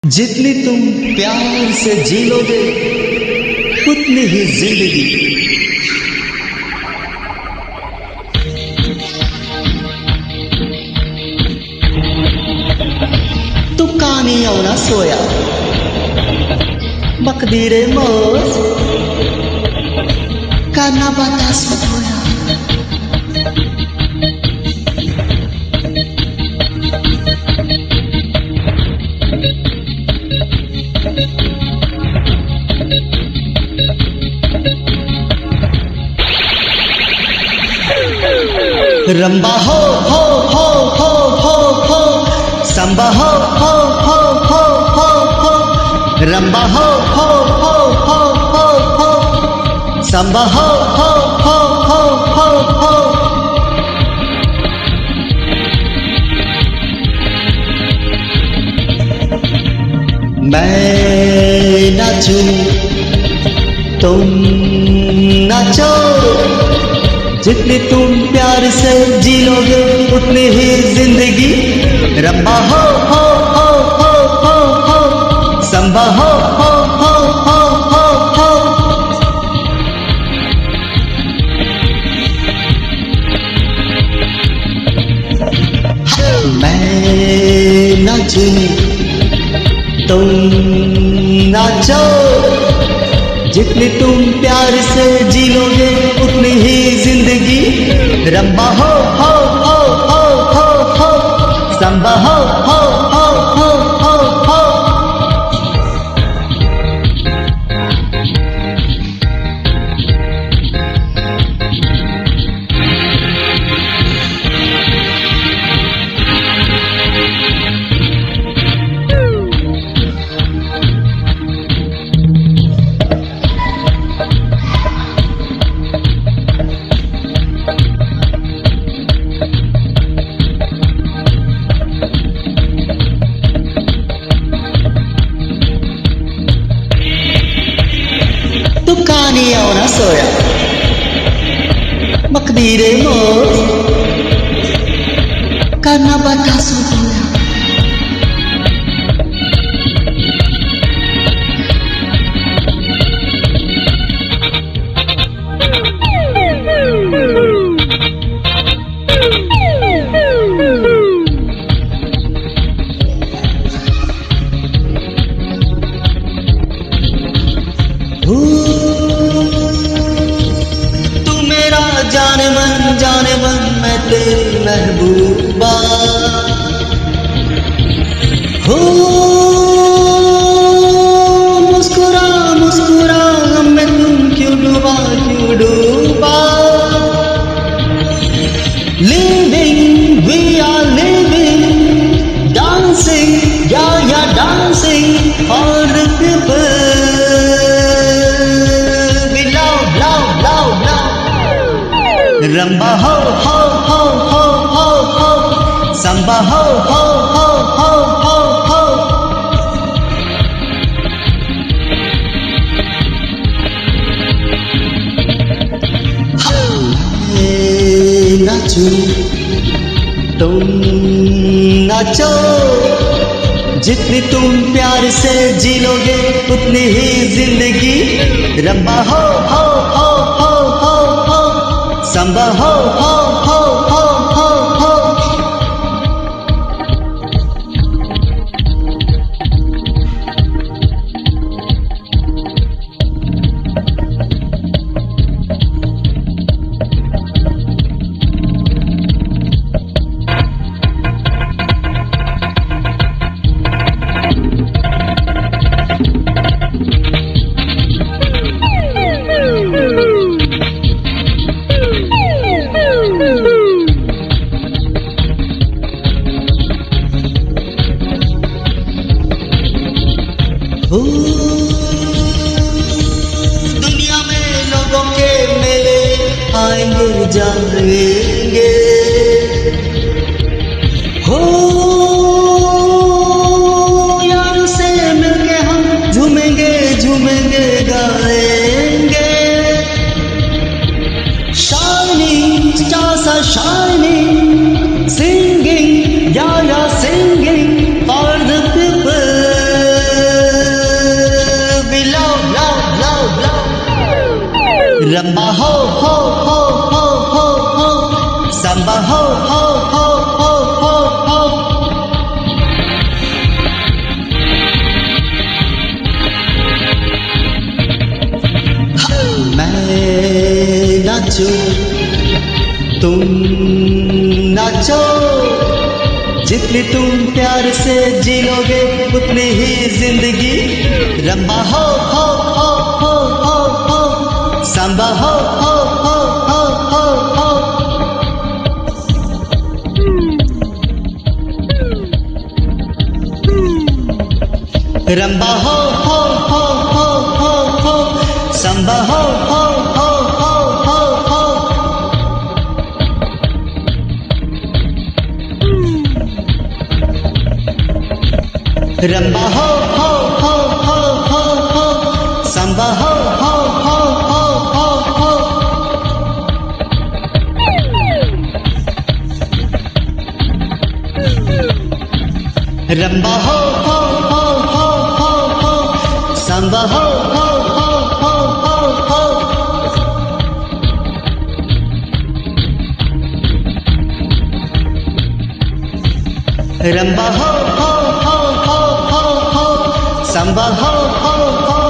जितनी तुम प्यार से जी लोगे उतनी ही जिंदगी। तू कहानी औना सोया मकदीरे मोज करना बतास होया। रंबा हो हो हो हो हो हो संबा हो हो हो हो हो हो रंबा हो हो हो हो हो हो संबा हो हो हो हो हो हो। मैं नाचूं तुम नाचो, जितनी तुम प्यार से जी लोगे उतनी ही जिंदगी। रंबा हो हो हो हो हो हो संबा हो हो हो हो हो हो। मैं नाचूं तुम नाचो, जितनी तुम प्यार से जी लोगे उतनी ही जिंदगी। रंबा हो हो हो हो हो हो संबा हो हो हो हो हो हो। तू कहानी औना सोया मकदीरे मोज करना बता सोया। तू मेरा जाने मन मैं तेरी महबूबा। हो मुस्कुरा मुस्कुरा मैं तुम क्यों डूबा living we are living dancing या dancing on the people। Rumba हो हो हो हो हो हो संबा हो हो हो हो हो हो। नाचूं तुम नाचो, जितनी तुम प्यार से जी लोगे उतनी ही जिंदगी। रंबा हो हो हो हो हो हो संबा हो हो हो हो हो हो। दुनिया में लोगों के मेले आएंगे जाएंगे। हो यार से मिलके हम झूमेंगे झूमेंगे गाएंगे। Shining stars are shining singing, yeah, singing for the people. जितनी तुम प्यार से जी लोगे उतनी ही जिंदगी। रंबा हो हो हो हो हो हो, सांबा हो हो हो हो हो हो। रंबा हो हो हो हो हो हो, सांबा हो हो हो हो हो हो। रंबा हो हो हो हो हो हो, सांबा हो हो हो हो हो हो। रंबा हो हो हो हो हो हो, सांबा हो हो हो हो हो हो। रंबा हो हो हो हो हो हो, सांबा हो हो हो